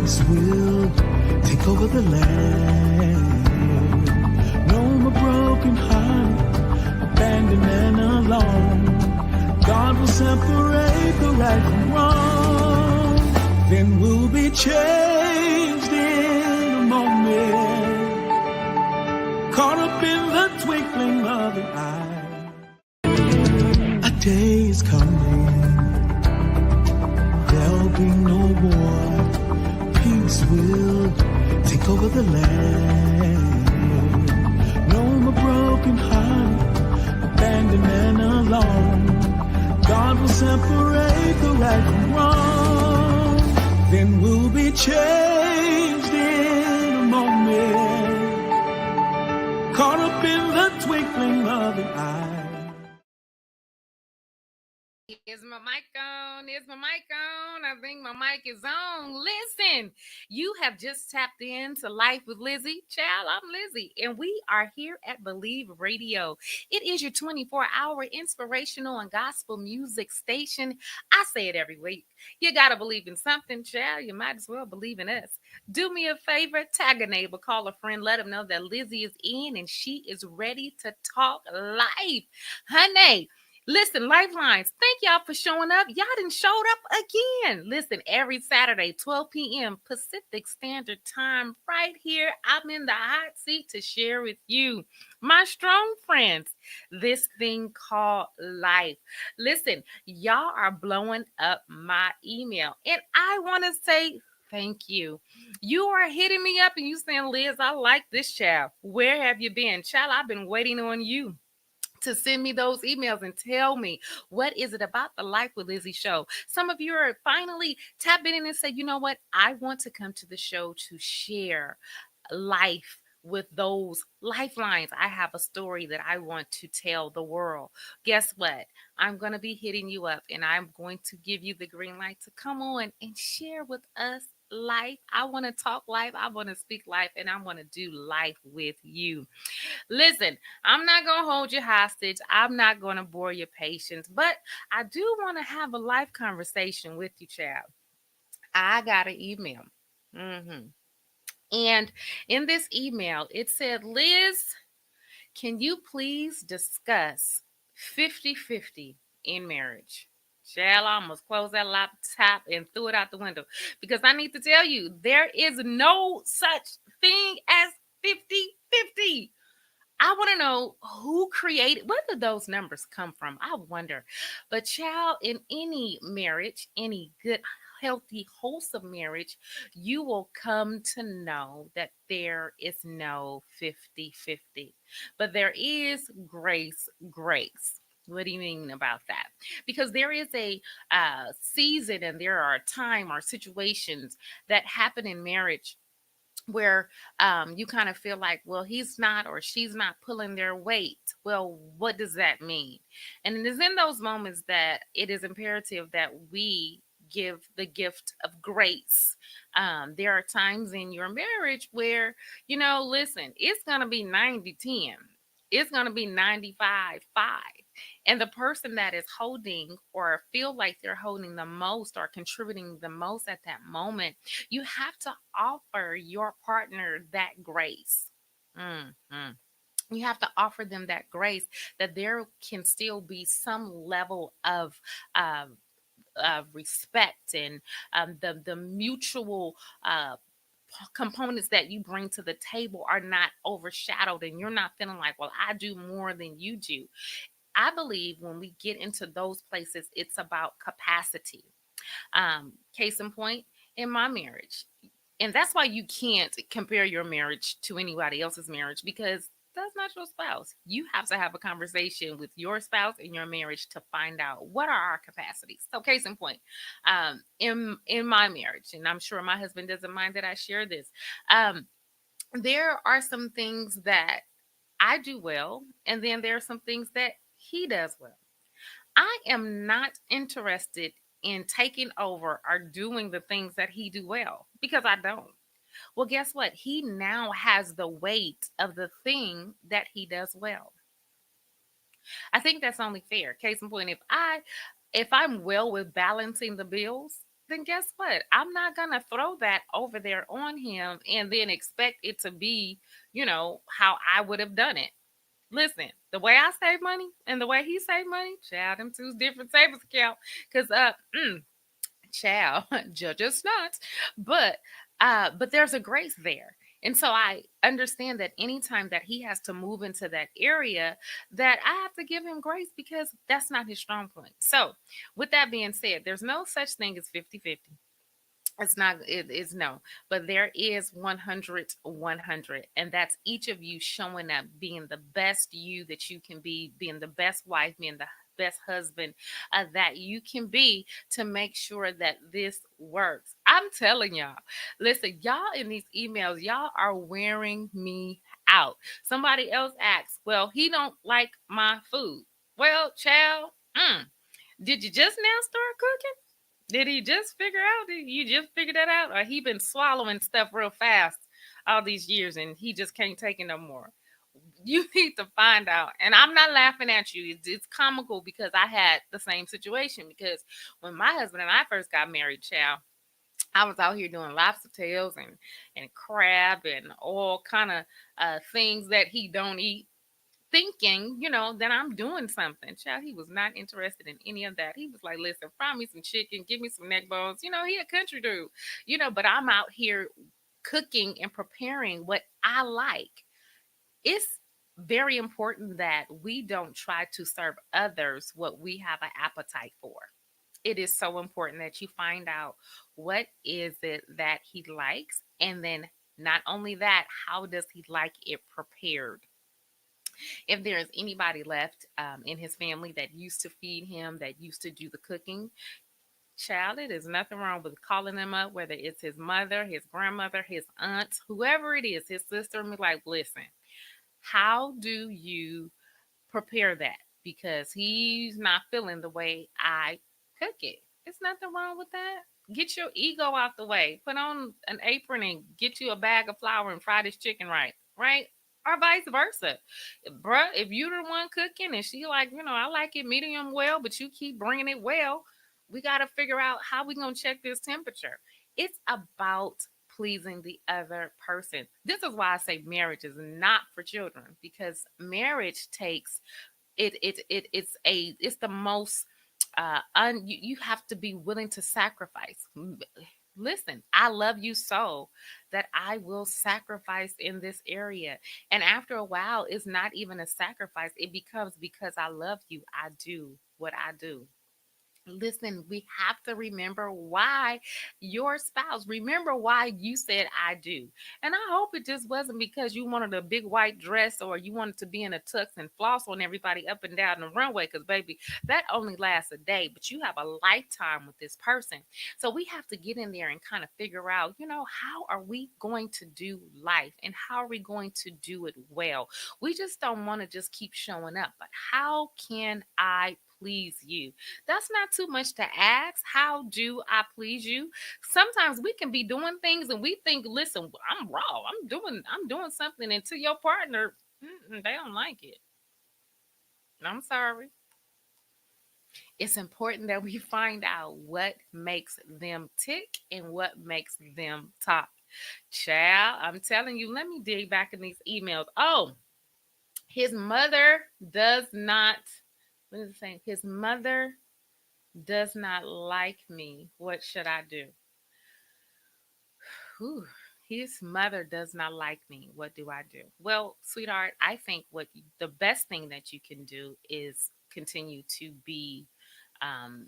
Peace will take over the land. No more broken heart, abandoned and alone. God will separate the right from wrong. Then we'll be changed in a moment, caught up in the twinkling of an eye. A day is coming, there'll be no war. Peace will take over the land. No more broken heart, abandoned and alone. God will separate the right from wrong. Then we'll be changed in a moment, caught up in the twinkling of an eye. Is my mic on? Is my mic on? I think my mic is on. Listen, you have just tapped into Life with Lizzy. Child, I'm Lizzy, and we are here at Believe Radio. It is your 24-hour inspirational and gospel music station. I say it every week. You got to believe in something, child. You might as well believe in us. Do me a favor, tag a neighbor, call a friend, let them know that Lizzy is in and she is ready to talk life. Honey, listen, Lifelines, thank y'all for showing up. Y'all done showed up again. Listen, every Saturday, 12 p.m. Pacific Standard Time, right here. I'm in the hot seat to share with you, my strong friends, this thing called life. Listen, y'all are blowing up my email, and I want to say thank you. You are hitting me up and you saying, Liz, I like this child. Where have you been? Child, I've been waiting on you to send me those emails and tell me what is it about the Life with Lizzy show. Some of you are finally tapping in and say, you know what? I want to come to the show to share life with those lifelines. I have a story that I want to tell the world. Guess what? I'm going to be hitting you up and I'm going to give you the green light to come on and share with us life. I want to talk life. I want to speak life and I want to do life with you. Listen, I'm not going to hold you hostage. I'm not going to bore your patience, but I do want to have a life conversation with you, child. I got an email. hmm And in this email, it said, Liz, can you please discuss 50-50 in marriage? Child, I almost closed that laptop and threw it out the window because I need to tell you, there is no such thing as 50-50. I want to know who created, where did those numbers come from? I wonder. But, child, in any marriage, any good, healthy, wholesome marriage, you will come to know that there is no 50-50, but there is grace. What do you mean about that? Because there is a season and there are time or situations that happen in marriage where you kind of feel like, well, he's not or she's not pulling their weight. Well, what does that mean? And it is in those moments that it is imperative that we give the gift of grace. There are times in your marriage where, listen, it's going to be 90-10. It's going to be 95-5. And the person that is holding or feel like they're holding the most or contributing the most at that moment, you have to offer your partner that grace. Mhm. You have to offer them that grace that there can still be some level of respect and the mutual components that you bring to the table are not overshadowed and you're not feeling like, well, I do more than you do. I believe when we get into those places, it's about capacity. Case in point, in my marriage. And that's why you can't compare your marriage to anybody else's marriage because that's not your spouse. You have to have a conversation with your spouse in your marriage to find out what are our capacities. So, case in point, in my marriage, and I'm sure my husband doesn't mind that I share this. There are some things that I do well, and then there are some things that he does well. I am not interested in taking over or doing the things that he do well because I don't. Well, guess what? He now has the weight of the thing that he does well. I think that's only fair. Case in point, if I'm well with balancing the bills, then guess what? I'm not going to throw that over there on him and then expect it to be, how I would have done it. Listen, the way I save money and the way he save money, child, them two different savings account. Cause child, judge us not. But but there's a grace there. And so I understand that anytime that he has to move into that area, that I have to give him grace because that's not his strong point. So with that being said, there's no such thing as 50-50. It's not, it is no, but there is 100, 100. And that's each of you showing up, being the best you that you can be, being the best wife, being the best husband that you can be to make sure that this works. I'm telling y'all, listen, y'all in these emails, y'all are wearing me out. Somebody else asks, well, he don't like my food. Well, child, did you just now start cooking? Did he just figure out? Did you just figure that out? Or he been swallowing stuff real fast all these years and he just can't take it no more? You need to find out. And I'm not laughing at you. It's comical because I had the same situation. Because when my husband and I first got married, child, I was out here doing lobster tails and crab and all kind of things that he don't eat, thinking, that I'm doing something. Child, he was not interested in any of that. He was like, listen, fry me some chicken, give me some neck bones. He a country dude, but I'm out here cooking and preparing what I like. It's very important that we don't try to serve others what we have an appetite for. It is so important that you find out what is it that he likes, and then not only that, how does he like it prepared? If there is anybody left in his family that used to feed him, that used to do the cooking, child, it is nothing wrong with calling them up, whether it's his mother, his grandmother, his aunts, whoever it is, his sister, and be like, listen, how do you prepare that? Because he's not feeling the way I cook it. It's nothing wrong with that. Get your ego out the way. Put on an apron and get you a bag of flour and fry this chicken right. Right? Or vice versa. Bruh, if you're the one cooking and she like, I like it medium well, but you keep bringing it well, we got to figure out how we going to check this temperature. It's about pleasing the other person. This is why I say marriage is not for children, because marriage takes it's the most you have to be willing to sacrifice. Listen, I love you so that I will sacrifice in this area. And after a while, it's not even a sacrifice. It becomes, because I love you, I do what I do. Listen, we have to remember why your spouse, remember why you said I do. And I hope it just wasn't because you wanted a big white dress or you wanted to be in a tux and floss on everybody up and down the runway. Because, baby, that only lasts a day, but you have a lifetime with this person. So we have to get in there and kind of figure out, how are we going to do life and how are we going to do it well? We just don't want to just keep showing up, but how can I please you? That's not too much to ask. How do I please you? Sometimes we can be doing things and we think, listen, I'm raw. I'm doing something, and to your partner, they don't like it. I'm sorry. It's important that we find out what makes them tick and what makes them talk. Child, I'm telling you, let me dig back in these emails. Oh, his mother does not, what is it saying? His mother does not like me. What should I do? Whew. His mother does not like me. What do I do? Well, sweetheart, I think the best thing that you can do is continue to be um,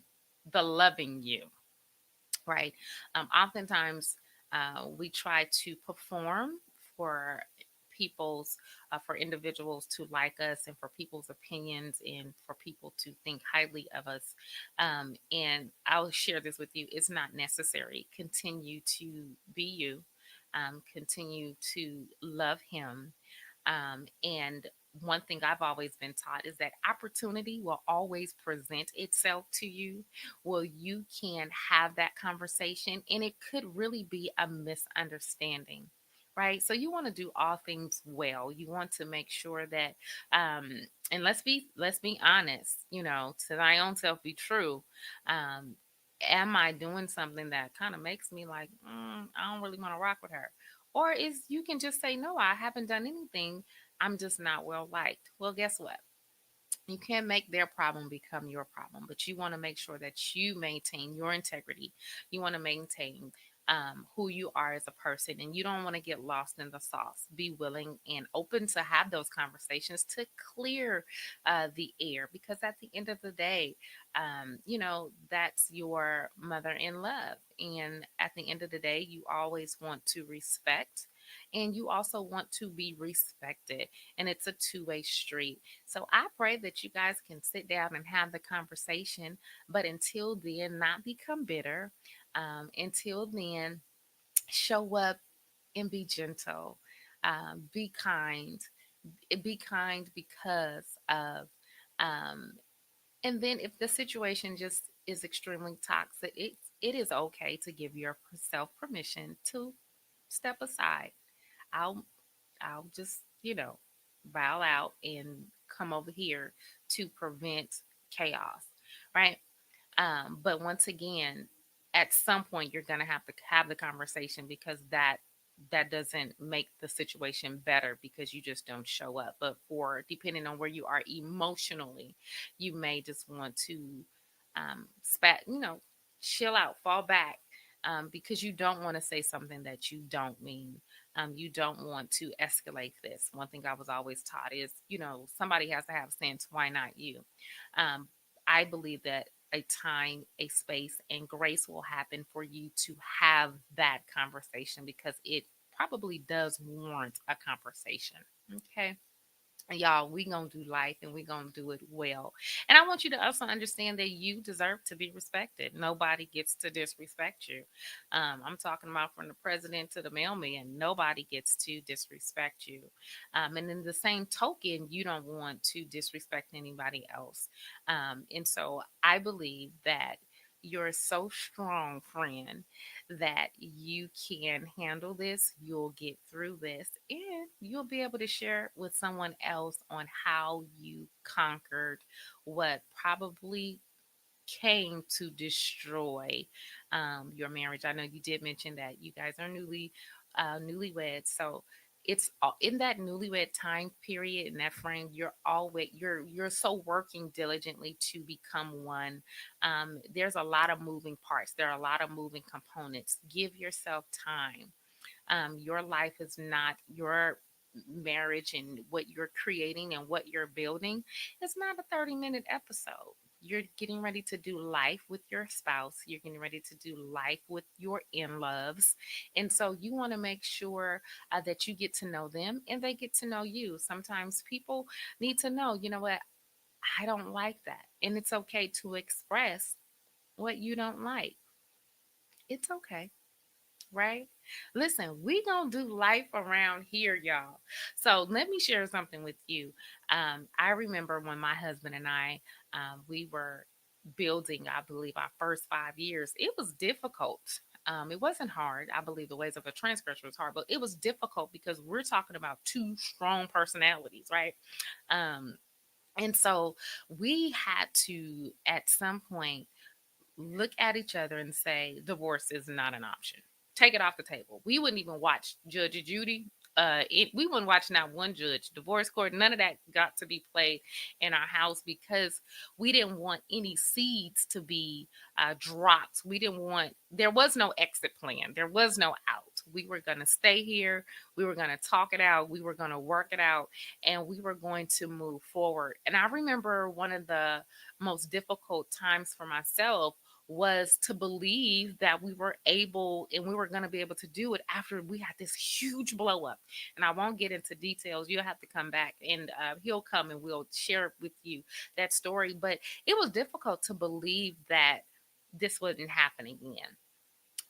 the loving you, right? Oftentimes, we try to perform for for individuals to like us and for people's opinions and for people to think highly of us. And I'll share this with you. It's not necessary. Continue to be you. Continue to love him. And one thing I've always been taught is that opportunity will always present itself to you. Well, you can have that conversation, and it could really be a misunderstanding. Right. So you want to do all things well. You want to make sure that and let's be honest, to thy own self be true. am I doing something that kind of makes me like, I don't really want to rock with her? Or is you can just say, no, I haven't done anything. I'm just not well liked. Well, guess what? You can't make their problem become your problem, but you want to make sure that you maintain your integrity. You want to maintain who you are as a person, and you don't want to get lost in the sauce. Be willing and open to have those conversations to clear the air, because at the end of the day, that's your mother in love. And at the end of the day, you always want to respect, and you also want to be respected. And it's a two-way street. So I pray that you guys can sit down and have the conversation. But until then, not become bitter. Until then, show up and be gentle. Be kind. Be kind because of, um, and then if the situation just is extremely toxic, it is okay to give yourself permission to step aside. I'll I'll just, bow out and come over here to prevent chaos, right? But once again, at some point, you're going to have the conversation, because that doesn't make the situation better because you just don't show up. But for depending on where you are emotionally, you may just want to chill out, fall back, because you don't want to say something that you don't mean. You don't want to escalate this. One thing I was always taught is, somebody has to have sense. Why not you? Um, I believe that a time, a space, and grace will happen for you to have that conversation, because it probably does warrant a conversation. Okay. Y'all, we gonna do life, and we gonna do it well. And I want you to also understand that you deserve to be respected. Nobody gets to disrespect you. I'm talking about from the president to the mailman. Nobody gets to disrespect you. And in the same token, you don't want to disrespect anybody else. And so I believe that you're so strong, friend, that you can handle this, you'll get through this, and you'll be able to share with someone else on how you conquered what probably came to destroy your marriage. I know you did mention that you guys are newlyweds, so it's in that newlywed time period, in that frame, you're so working diligently to become one. There's a lot of moving parts, there are a lot of moving components. Give yourself time. Your life is not your marriage, and what you're creating and what you're building. It's not a 30-minute episode. You're getting ready to do life with your spouse. You're getting ready to do life with your in loves. And so you want to make sure that you get to know them and they get to know you. Sometimes people need to know, you know what, I don't like that. And it's okay to express what you don't like. It's okay, right? Listen, we gonna do life around here, y'all. So let me share something with you. I remember when my husband and I, we were building, I believe, our first 5 years. It was difficult. It wasn't hard. I believe the ways of a transgressor was hard, but it was difficult because we're talking about two strong personalities, right? Um, and so we had to, at some point, look at each other and say divorce is not an option. Take it off the table. We wouldn't even watch Judge Judy. We wouldn't watch not one judge, divorce court. None of that got to be played in our house, because we didn't want any seeds to be dropped. We didn't want. There was no exit plan. There was no out. We were going to stay here. We were going to talk it out. We were going to work it out, and we were going to move forward. And I remember one of the most difficult times for myself was to believe that we were able and we were going to be able to do it after we had this huge blow up. And I won't get into details. You'll have to come back, and he'll come and we'll share with you that story. But it was difficult to believe that this wasn't happening again.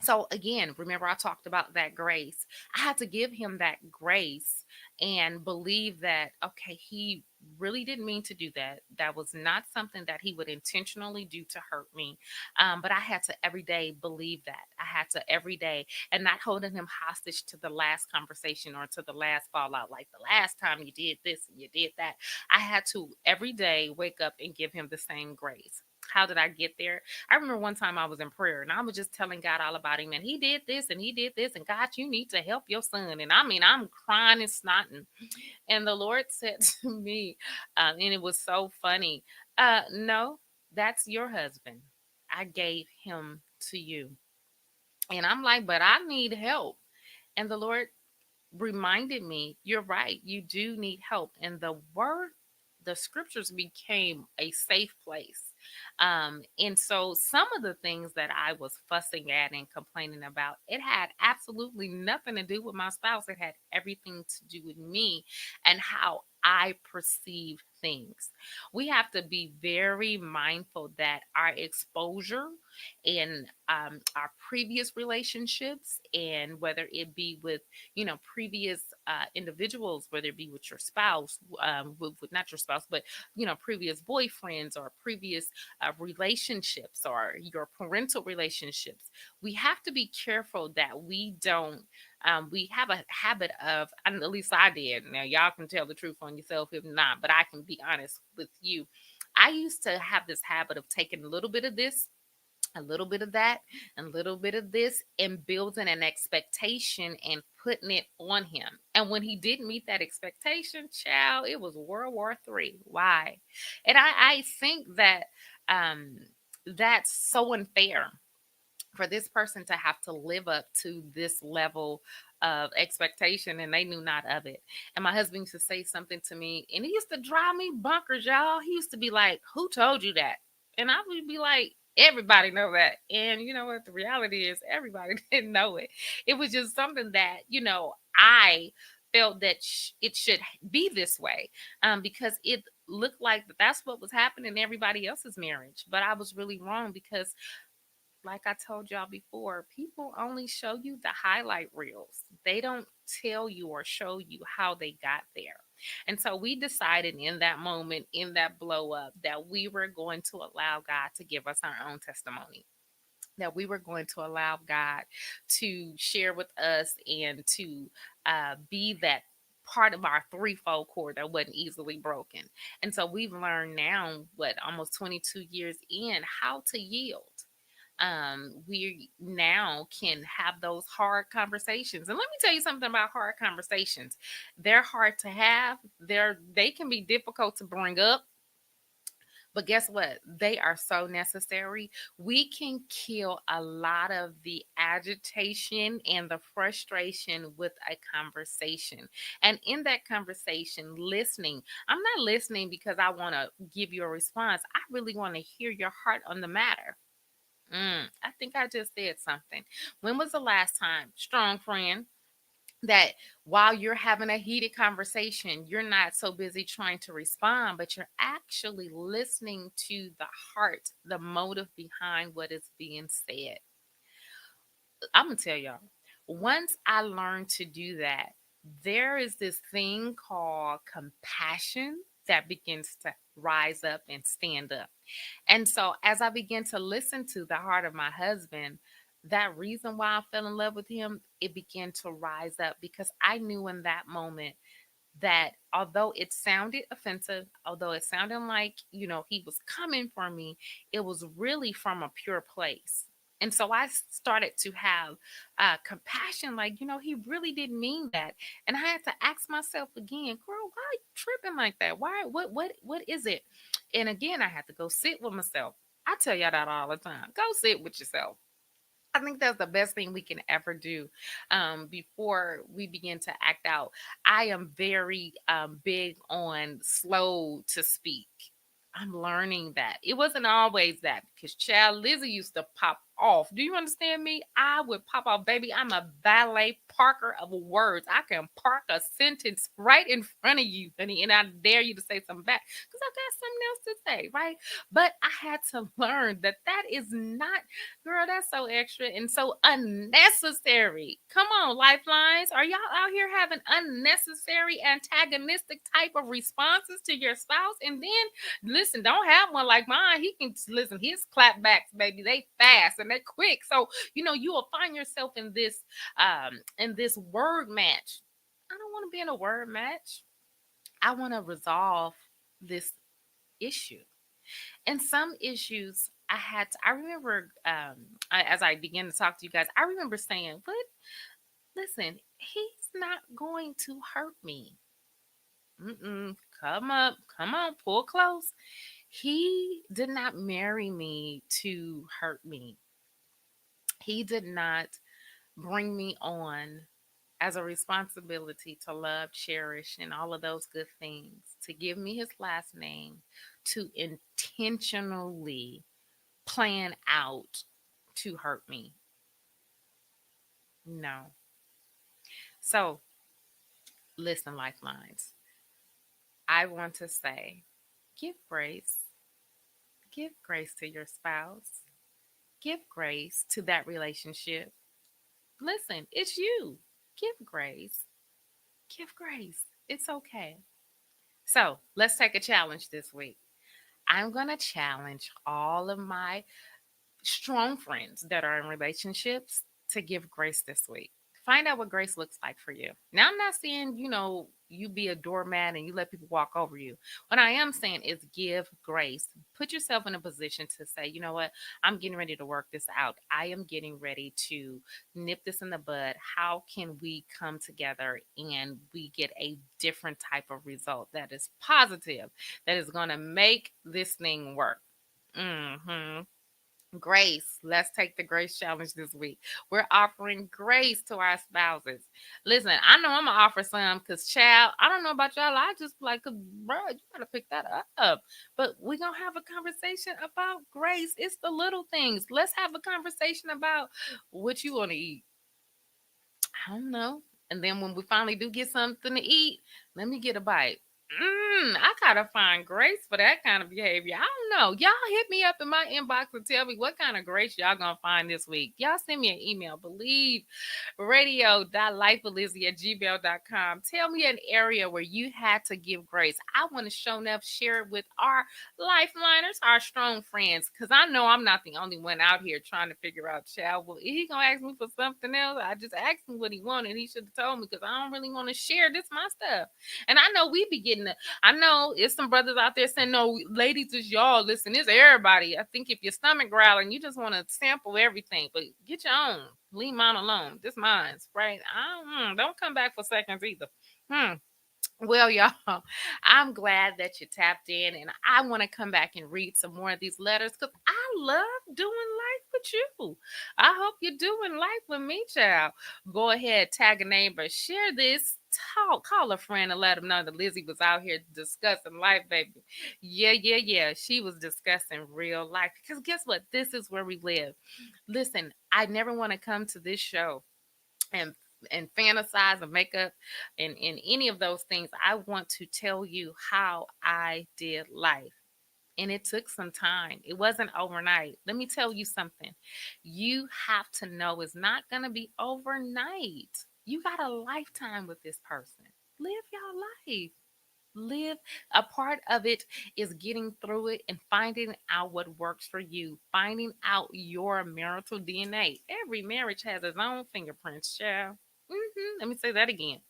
So again, remember I talked about that grace. I had to give him that grace and believe that, okay, he really didn't mean to do that. That was not something that he would intentionally do to hurt me. But I had to every day believe that. I had to every day, and not holding him hostage to the last conversation or to the last fallout, like the last time you did this and you did that. I had to every day wake up and give him the same grace. How did I get there? I remember one time I was in prayer and I was just telling God all about him, and he did this and he did this, and God, you need to help your son. And I mean, I'm crying and snotting. And the Lord said to me, and it was so funny, no, that's your husband. I gave him to you. And I'm like, but I need help. And the Lord reminded me, you're right, you do need help. And the scriptures became a safe place. And so some of the things that I was fussing at and complaining about, it had absolutely nothing to do with my spouse. It had everything to do with me and how I perceive things. We have to be very mindful that our exposure in our previous relationships, and whether it be with previous individuals, whether it be with your spouse, with not your spouse, but previous boyfriends or previous relationships or your parental relationships, we have to be careful that we don't we have a habit of, and at least I did. Now y'all can tell the truth on yourself if not, but I can be honest with you. I used to have this habit of taking a little bit of this, a little bit of that, and a little bit of this, and building an expectation and putting it on him. And when he didn't meet that expectation, child, it was World War III. Why? And I think that um, that's so unfair for this person to have to live up to this level of expectation, and they knew not of it. And my husband used to say something to me, and he used to drive me bonkers, y'all. He used to be like, who told you that? And I would be like, everybody know that. And you know what the reality is, everybody didn't know it. It was just something that I felt that it should be this way, because it looked like that's what was happening in everybody else's marriage. But I was really wrong, because like I told y'all before, people only show you the highlight reels. They don't tell you or show you how they got there. And so we decided in that moment, in that blow up, that we were going to allow God to give us our own testimony, that we were going to allow God to share with us and to be that part of our threefold cord that wasn't easily broken. And so we've learned now, what, almost 22 years in, how to yield. We now can have those hard conversations. And let me tell you something about hard conversations. They're hard to have. They can be difficult to bring up, but guess what? They are so necessary. We can kill a lot of the agitation and the frustration with a conversation. And in that conversation, listening. I'm not listening because I want to give you a response. I really want to hear your heart on the matter. I think I just said something. When was the last time, strong friend, that while you're having a heated conversation, you're not so busy trying to respond, but you're actually listening to the heart, the motive behind what is being said? I'm going to tell y'all, once I learned to do that, there is this thing called compassion that begins to rise up and stand up. And so as I began to listen to the heart of my husband, that reason why I fell in love with him, it began to rise up, because I knew in that moment that although it sounded offensive, although it sounded like, he was coming for me, it was really from a pure place. And so I started to have compassion, like, he really didn't mean that. And I had to ask myself again, girl, why are you tripping like that? Why, what is it? And again, I had to go sit with myself. I tell y'all that all the time. Go sit with yourself. I think that's the best thing we can ever do before we begin to act out. I am very big on slow to speak. I'm learning that. It wasn't always that, because child Lizzy used to pop off. Do you understand me? I would pop off, baby. I'm a ballet parker of words. I can park a sentence right in front of you, honey, and I dare you to say something back, because I got something else to say, right? But I had to learn that that is not, girl, that's so extra and so unnecessary. Come on, lifelines. Are y'all out here having unnecessary antagonistic type of responses to your spouse? And then listen, don't have one like mine. He can listen, his clapbacks, baby, they fast and they quick. So, you will find yourself in this word match. I don't want to be in a word match. I want to resolve this issue. And some issues I remember, as I began to talk to you guys, I remember saying, but listen, he's not going to hurt me. Mm-mm. Come up, come on, pull close. He did not marry me to hurt me. He did not bring me on as a responsibility to love, cherish, and all of those good things, to give me his last name, to intentionally plan out to hurt me. No. So, listen, Lifelines, I want to say give grace. Give grace to your spouse. Give grace to that relationship. Listen, it's you. Give grace. Give grace. It's okay. So, let's take a challenge this week. I'm going to challenge all of my strong friends that are in relationships to give grace this week. Find out what grace looks like for you. Now, I'm not saying, you be a doormat and you let people walk over you. What I am saying is give grace. Put yourself in a position to say, you know what? I'm getting ready to work this out. I am getting ready to nip this in the bud. How can we come together and we get a different type of result that is positive, that is going to make this thing work? Hmm. Grace. Let's take the grace challenge this week. We're offering grace to our spouses. Listen, I know I'm gonna offer some because, child, I don't know about y'all. I just like, bro, you gotta pick that up. But we're gonna have a conversation about grace. It's the little things. Let's have a conversation about what you want to eat. I don't know. And then when we finally do get something to eat, let me get a bite. I gotta find grace for that kind of behavior. I don't know. Y'all hit me up in my inbox and tell me what kind of grace y'all gonna find this week. Y'all send me an email. Believe radio.lifewithlizzy@gmail.com. Tell me an area where you had to give grace. I want to show enough share it with our lifeliners, our strong friends, because I know I'm not the only one out here trying to figure out, child. Well, he gonna ask me for something else. I just asked him what he wanted. He should have told me because I don't really want to share this my stuff. And I know we be getting it. I know it's some brothers out there saying, no, ladies, it's y'all. Listen, it's everybody. I think if your stomach growling, you just want to sample everything, but get your own. Leave mine alone. This mine's, right? Don't come back for seconds either. Hmm. Well, y'all, I'm glad that you tapped in, and I want to come back and read some more of these letters because I love doing life with you. I hope you're doing life with me, child. Go ahead, tag a neighbor, share this. Talk, call a friend and let them know that Lizzy was out here discussing life, baby. Yeah, yeah, yeah. She was discussing real life because guess what? This is where we live. Listen, I never want to come to this show and fantasize and make up and any of those things. I want to tell you how I did life. And it took some time. It wasn't overnight. Let me tell you something. You have to know it's not going to be overnight. You got a lifetime with this person. Live your life. Live. A part of it is getting through it and finding out what works for you, finding out your marital DNA. Every marriage has its own fingerprints, child. Let me say that again.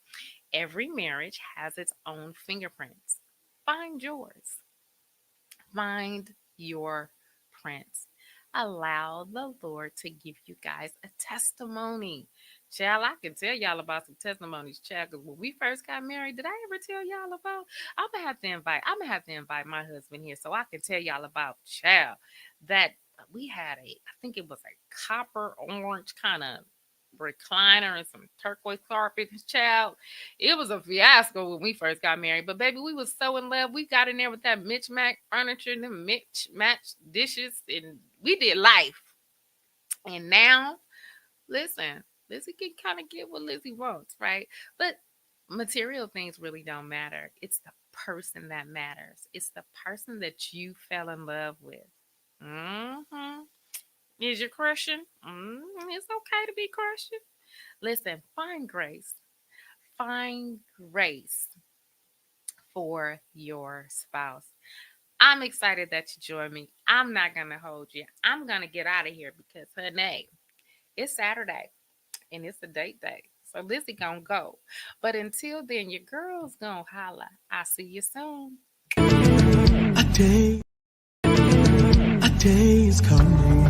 Every marriage has its own fingerprints. Find yours. Find your prince. Allow the Lord to give you guys a testimony. Child, I can tell y'all about some testimonies, child. Because when we first got married, did I ever tell y'all about? I'm gonna have to invite my husband here so I can tell y'all about, child, that we had I think it was a copper orange kind of recliner and some turquoise carpet, child. It was a fiasco when we first got married, but baby, we was so in love. We got in there with that Mitch Mac furniture and the Mitch Match dishes, and we did life. And now, listen, Lizzy can kind of get what Lizzy wants, right? But material things really don't matter. It's the person that matters. It's the person that you fell in love with. Mm-hmm. Is you crushing? It's okay to be crushing. Listen, find grace. Find grace for your spouse. I'm excited that you joined me. I'm not going to hold you. I'm going to get out of here because, honey, it's Saturday and it's a date day. So Lizzy gonna go. But until then, your girl's gonna holla. I'll see you soon. A day day is coming.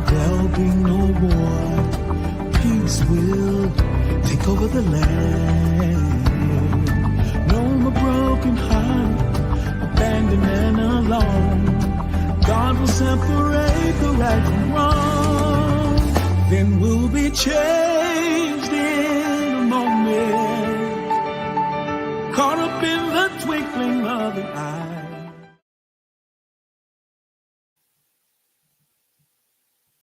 There'll be no war. Peace will take over the land. No more broken heart, abandoned and alone. God will separate the right from wrong. Then we'll be changed in a moment, caught up in the twinkling of an eye.